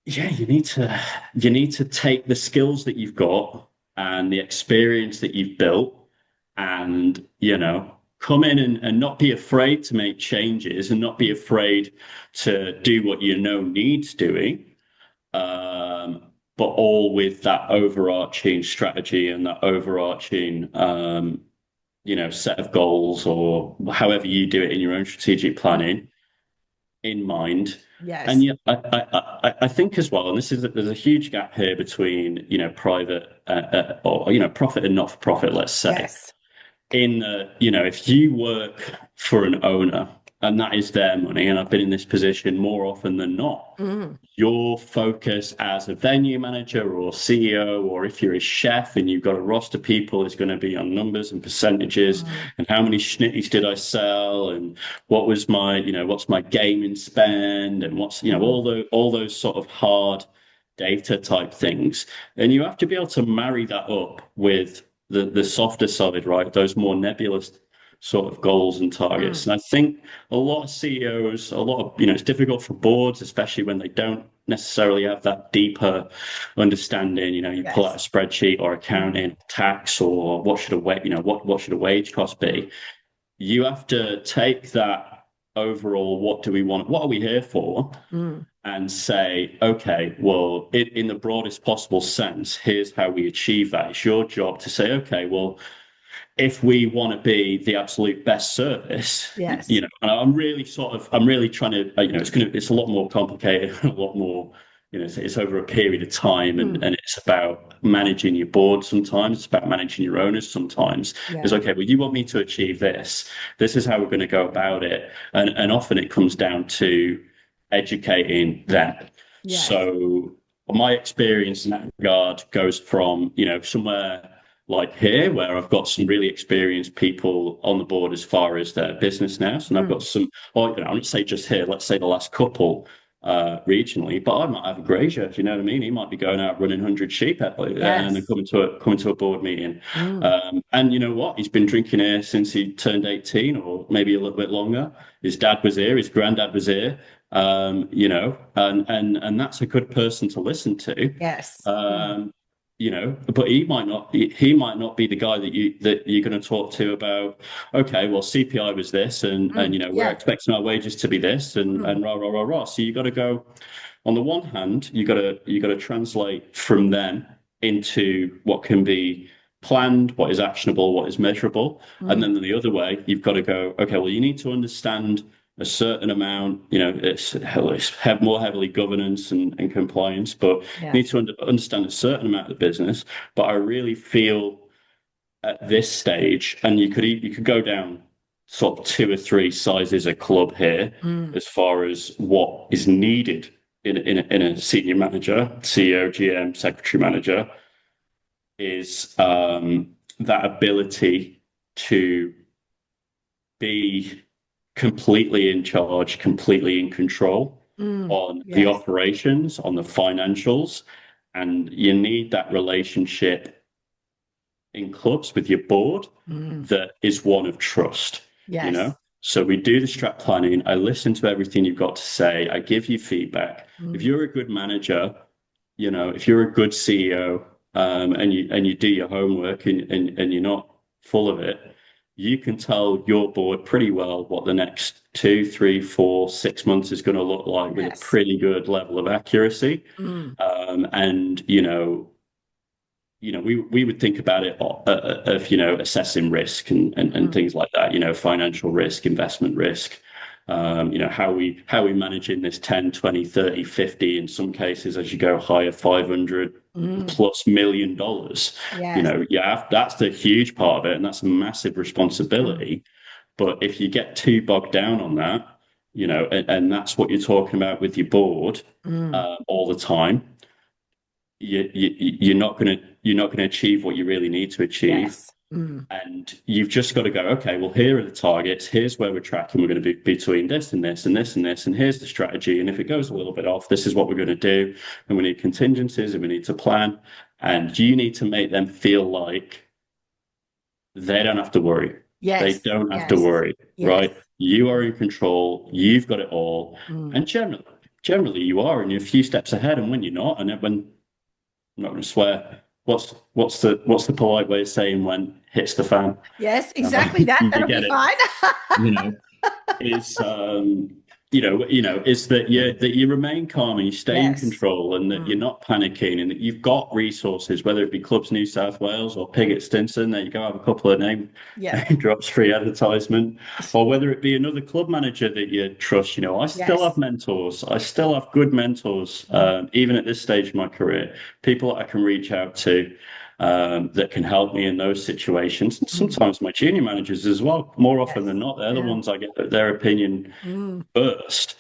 Yeah, you need to take the skills that you've got and the experience that you've built and come in and not be afraid to make changes and not be afraid to do what needs doing, but all with that overarching strategy and that overarching set of goals, or however you do it in your own strategic Mm. planning, in mind. And Yes. yeah, I think as well, and there's a huge gap here between private, or profit and not-for-profit, let's say. Yes. In if you work for an owner, and that is their money. And I've been in this position more often than not. Mm. Your focus as a venue manager or CEO, or if you're a chef and you've got a roster of people, is going to be on numbers and percentages Mm. and how many schnitties did I sell and what was my, what's my gaming spend and what's, Mm. all those sort of hard data type things. And you have to be able to marry that up with the softer side, right? Those more nebulous sort of goals and targets. Mm. And I think a lot of CEOs, a lot of, it's difficult for boards, especially when they don't necessarily have that deeper understanding. You pull out a Yes. spreadsheet or Mm. accounting, tax, or what should a wage, what should a wage cost Mm. be? You have to take that overall, what do we want? What are we here for? Mm. And say, okay, well, in the broadest possible sense, here's how we achieve that. It's your job to say, okay, well, if we want to be the absolute best service, Yes. and I'm really trying to, it's a lot more complicated, a lot more, it's over a period of time, and, Mm. and it's about managing your board sometimes, it's about managing your owners sometimes. It's Yeah. okay, well, you want me to achieve this. This is how we're going to go about it. And often it comes down to educating them. Yes. So my experience in that regard goes from, somewhere like here, where I've got some really experienced people on the board as far as their business now. So, and I've got Mm. some, or I wouldn't say just here, let's say the last couple regionally, but I might have a grazier, do you know what I mean? He might be going out running 100 sheep and then Yes. coming to a board meeting. Mm. And you know what? He's been drinking here since he turned 18 or maybe a little bit longer. His dad was here, his granddad was here. And that's a good person to listen to. Yes. Mm. Um, but he might not be the guy that you're going to talk to about, okay, well, CPI was this, and Mm. we're Yeah. expecting our wages to be this, and Mm. rah rah rah rah. So you got to go, on the one hand, you got to translate from them into what can be planned, what is actionable, what is measurable, and Mm. then the other way, you've got to go, okay, well, you need to understand a certain amount, it's have more heavily governance and compliance, but Yeah. you need to understand a certain amount of the business. But I really feel at this stage, and you could go down sort of two or three sizes of club here Mm. as far as what is needed in a senior manager, CEO, GM, secretary manager, is that ability to be completely in charge, completely in control Mm. on the Yes. operations, on the financials. And you need that relationship in clubs with your board Mm. that is one of trust, you know? Yes. So we do the strat planning. I listen to everything you've got to say. I give you feedback. If Mm. you're a good manager, if you're a good CEO, and you do your homework and you're not full of it, you can tell your board pretty well what the next 2, 3, 4, 6 months is going to look like with a Yes. pretty good level of accuracy. Mm. And we would think about it of assessing risk and Mm. things like that, financial risk, investment risk, how we managing this 10, 20, 30, 50, in some cases as you go higher, 500 Mm. plus $1 million. Yes. That's the huge part of it, and that's a massive Mm. responsibility. But if you get too bogged down on that, and that's what you're talking about with your board Mm. all the time, you're not gonna achieve what you really need to achieve. Yes. Mm. And you've just got to go, okay, well, here are the targets. Here's where we're tracking. We're going to be between this and this and this and this. And here's the strategy. And if it goes a little bit off, this is what we're going to do. And we need contingencies and we need to plan. And you need to make them feel like they don't have to worry. They Yes. don't have to Yes. worry, Yes. right? You are in control. You've got it all. Mm. And generally you are, and you're a few steps ahead. And when you're not, and when I'm not going to swear, what's the polite way of saying when hits the fan? Yes, exactly that. You That'll get be it. fine. You know, is is that you remain calm and you stay in Yes. control and that you're Mm. not panicking and that you've got resources, whether it be Clubs New South Wales or Pig at Stinson, there you go, have a couple of name, Yeah. name drops, free advertisement, or whether it be another club manager that you trust. I still have Yes. mentors. I still have good mentors, Mm. even at this stage of my career, people that I can reach out to. that can help me in those situations. And Mm. sometimes my junior managers as well. More often Yes. than not, they're the Yeah. ones I get their opinion Mm. first.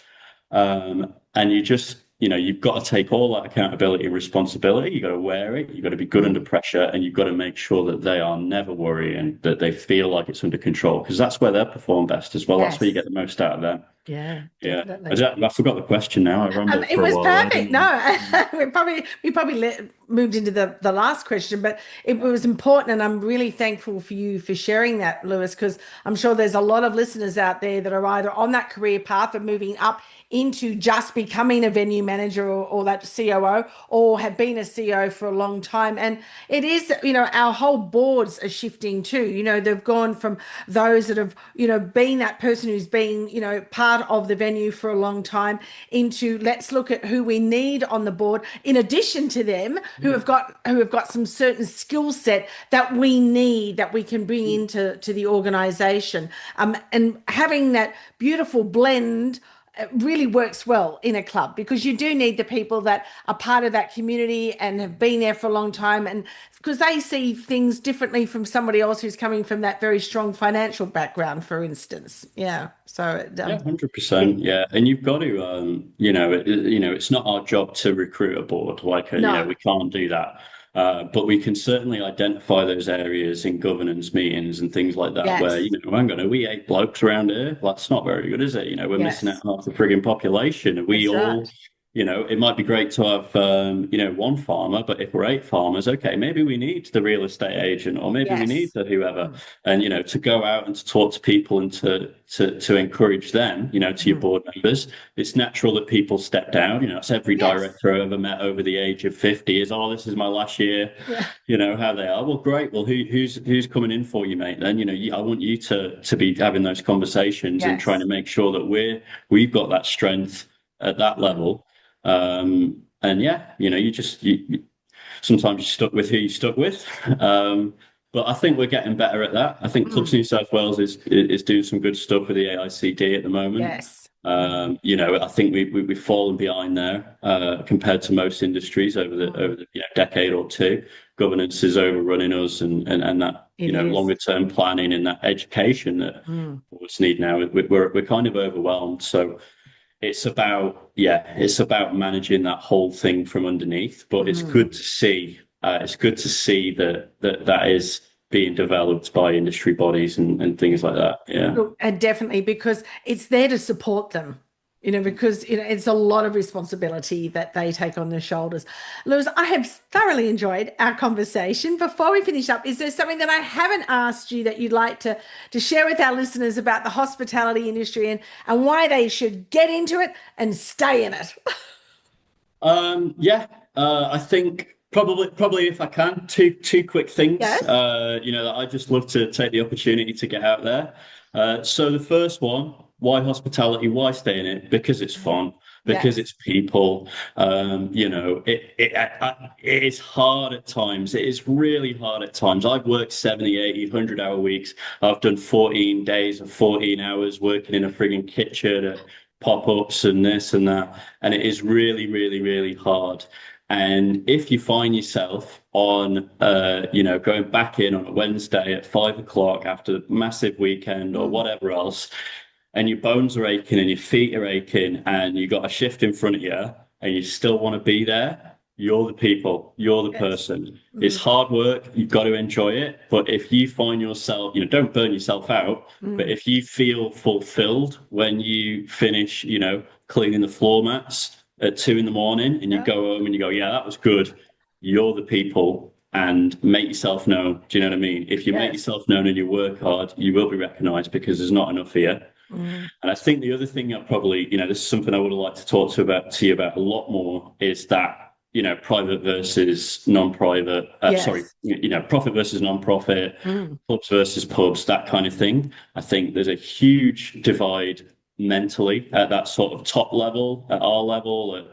And you just, you've got to take all that accountability and responsibility. You've got to wear it. You've got to be good under Mm. pressure, and you've got to make sure that they are never worrying, that they feel like it's under control, because that's where they'll perform best as well. That's where you get Yes. the most out of them. Yeah, Yeah. definitely. I forgot the question now. I rambled It for a was while there, perfect. didn't No, we probably moved into the last question, but it was important, and I'm really thankful for you for sharing that, Lewis, because I'm sure there's a lot of listeners out there that are either on that career path of moving up into just becoming a venue manager or that COO, or have been a CEO for a long time. And it is, our whole boards are shifting too. They've gone from those that have, been that person who's been, part of the venue for a long time into let's look at who we need on the board in addition to them who have got some certain skill set that we need that we can bring you? into the organization. And having that beautiful blend really works well in a club, because you do need the people that are part of that community and have been there for a long time, and because they see things differently from somebody else who's coming from that very strong financial background, for instance. Yeah, so Yeah, it, 100%. Yeah, and you've got to, it's not our job to recruit a board. Like, no. we can't do that. But we can certainly identify those areas in governance meetings and things like that, where, Yes. hang on, are we 8 blokes around here? Well, that's not very good, is it? We're missing out Yes. half the frigging population. Are we That's all, right. it might be great to have, one farmer, but if we're 8 farmers, okay, maybe we need the real estate agent, or maybe we need Yes. the whoever. Mm. And to go out and to talk to people and to encourage them, to your Mm. board members. It's natural that people step down. It's every Yes. director I've ever met over the age of 50 is, oh, this is my last year. Yeah. How they are. Well, great. Well, who's coming in for you, mate? Then I want you to be having those conversations and trying Yes. to make sure that we've got that strength at that Mm. level. And yeah, sometimes you're stuck with who you're stuck with. But I think we're getting better at that. I think Clubs Mm. New South Wales is doing some good stuff with the AICD at the moment. Yes. Mm. I think we've fallen behind there compared to most industries over Mm. the decade or two. Governance is overrunning us, and that It is. longer term planning and that education that Mm. what's needed now. We're kind of overwhelmed. So it's about managing that whole thing from underneath. But it's Mm. good to see. It's good to see that is being developed by industry bodies and things like that. Yeah. Look, and definitely because it's there to support them, because it's a lot of responsibility that they take on their shoulders. Lewis, I have thoroughly enjoyed our conversation. Before we finish up, is there something that I haven't asked you that you'd like to share with our listeners about the hospitality industry and why they should get into it and stay in it? Yeah. I think probably if I can, two quick things. Yes. That I just love to take the opportunity to get out there. So the first one, why hospitality? Why stay in it? Because it's fun. Because Yes. it's people. It is hard at times. It is really hard at times. I've worked 70, 80, 100-hour weeks. I've done 14 days of 14 hours working in a frigging kitchen at pop-ups and this and that. And it is really, really, really hard. And if you find yourself on, going back in on a Wednesday at 5 o'clock after a massive weekend or Mm. whatever else, and your bones are aching and your feet are aching and you got a shift in front of you and you still want to be there, you're the people, you're the Yes. person. It's Mm. hard work, you've got to enjoy it. But if you find yourself, don't burn yourself out, but Mm. if you feel fulfilled when you finish, cleaning the floor mats at 2 in the morning and you Yeah. go home and you go, yeah, that was good, you're the people. And make yourself known. Do you know what I mean? If you make Yes. yourself known and you work hard, you will be recognized because there's not enough here. Mm. And I think the other thing I probably, this is something I would have liked to talk to you about a lot more is that, private versus non-private, sorry, Yes. profit versus non-profit, Mm. clubs versus pubs, that kind of thing. I think there's a huge divide mentally at that sort of top level, at our level, at,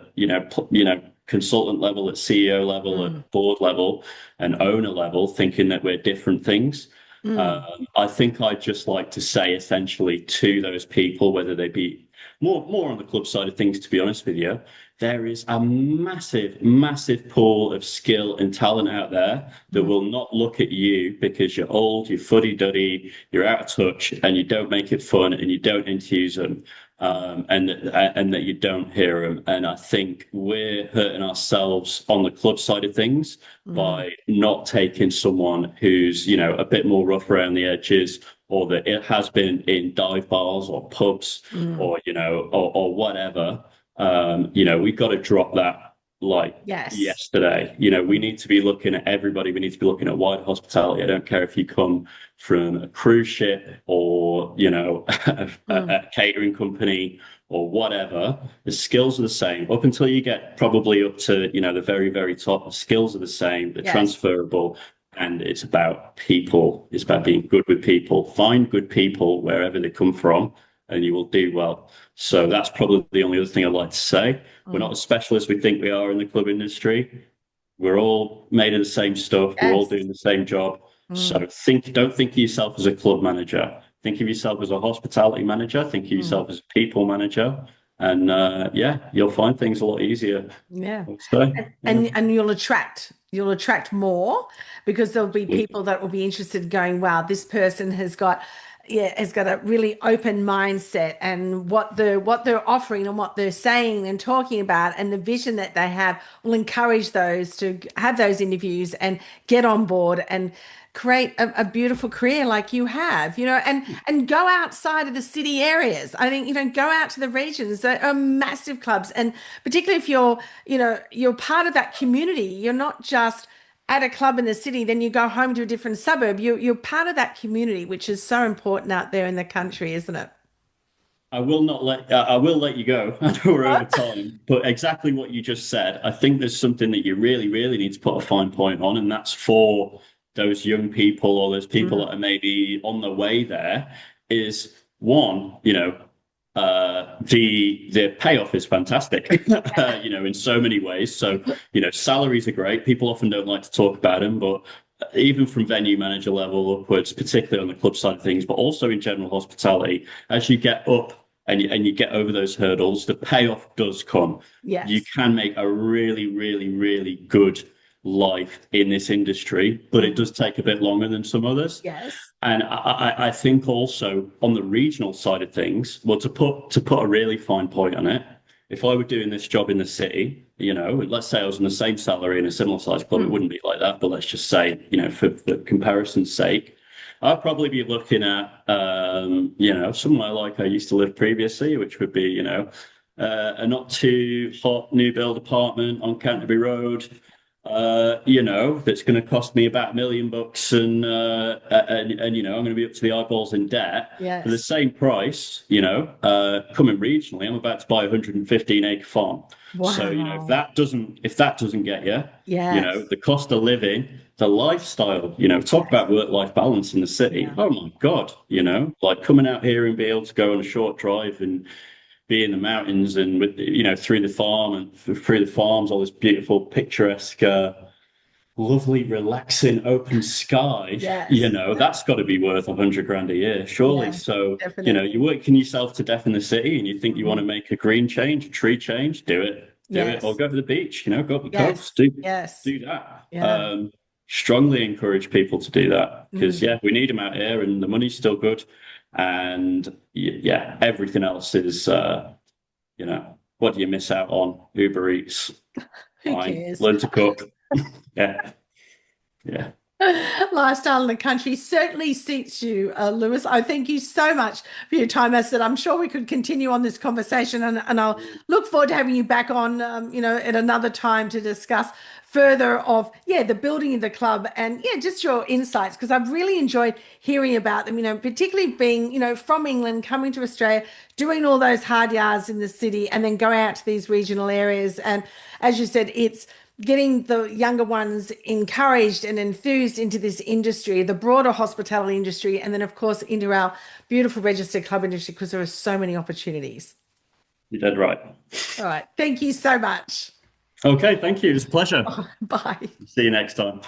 consultant level, at CEO level, Mm. at board level, and owner level, thinking that we're different things. Mm. I think I'd just like to say essentially to those people, whether they be more on the club side of things, to be honest with you. There is a massive, massive pool of skill and talent out there that Mm. will not look at you because you're old, you're fuddy-duddy, you're out of touch, and you don't make it fun, and you don't enthuse them, and that you don't hear them. And I think we're hurting ourselves on the club side of things Mm. by not taking someone who's, a bit more rough around the edges, or that it has been in dive bars or pubs, Mm. or or whatever. We've got to drop that like Yes. yesterday. We need to be looking at everybody. We need to be looking at wider hospitality. I don't care if you come from a cruise ship or, Mm. a catering company or whatever. The skills are the same up until you get probably up to, the very, very top. The skills are the same. They're Yes. transferable. And it's about people. It's about Mm. being good with people. Find good people wherever they come from, and you will do well. So that's probably the only other thing I'd like to say. We're not Mm. as special as we think we are in the club industry. We're all made of the same stuff. We're all Yes. doing the same job. Mm. So don't think of yourself as a club manager. Think of yourself as a hospitality manager. Think of Mm. yourself as a people manager. And yeah, you'll find things a lot easier. Yeah. I'd say. And, Yeah. and you'll attract more because there'll be people that will be interested in going, wow, this person has got a really open mindset, and what they're offering and what they're saying and talking about and the vision that they have will encourage those to have those interviews and get on board and create a beautiful career like you have, and go outside of the city areas. I think, go out to the regions that are massive clubs. And particularly if you're part of that community, you're not just at a club in the city, then you go home to a different suburb. You're part of that community, which is so important out there in the country, isn't it? I will let you go. I know we're over time, but exactly what you just said, I think there's something that you really, really need to put a fine point on, and that's for those young people or those people Mm. that are maybe on the way there, is one, the payoff is fantastic, in so many ways. So, salaries are great. People often don't like to talk about them, but even from venue manager level upwards, particularly on the club side of things, but also in general hospitality, as you get up and you get over those hurdles, the payoff does come. You Yes. can make a really, really, really good life in this industry, but it Mm. does take a bit longer than some others. Yes. And I think also on the regional side of things, well, to put a really fine point on it, if I were doing this job in the city, let's say I was on the same salary in a similar sized club, it Mm. wouldn't be like that. But let's just say, for comparison's sake, I'd probably be looking at, somewhere like I used to live previously, which would be, a not too hot new build apartment on Canterbury Road, that's going to cost me about $1 million, and I'm going to be up to the eyeballs in debt for the Yes. same price. Coming regionally, I'm about to buy a 115-acre farm. So, Wow. if that doesn't get you, Yes. the cost of living, the lifestyle, talk Yes. about work-life balance in the city. Yeah. Oh my God, Mm. like coming out here and be able to go on a short drive and be in the mountains and with through the farm and through the farms, all this beautiful, picturesque, lovely, relaxing, open sky. Yes. That's got to be worth 100 grand a year, surely. Yeah. So you're Definitely. working yourself to death in the city, and you think you want to Mhm. make a green change, a tree change, do it, or Yes. go to the beach. Go up the Yes. coast, do Yes. do that. Yeah. Strongly encourage people to do that because Mm. yeah, we need them out here, and the money's still good, and yeah, everything else is. What do you miss out on? Uber Eats. Who Fine. cares? Learn to cook. Yeah. Yeah. Lifestyle in the country certainly suits you, Lewis. I thank you so much for your time. As I said, I'm sure we could continue on this conversation, and I'll look forward to having you back on, at another time to discuss further of, the building of the club and, just your insights, because I've really enjoyed hearing about them, particularly being, from England, coming to Australia, doing all those hard yards in the city, and then going out to these regional areas. And as you said, it's getting the younger ones encouraged and enthused into this industry, the broader hospitality industry, and then, of course, into our beautiful registered club industry, because there are so many opportunities. You did right. All right. Thank you so much. Okay. Thank you. It was a pleasure. Bye. See you next time.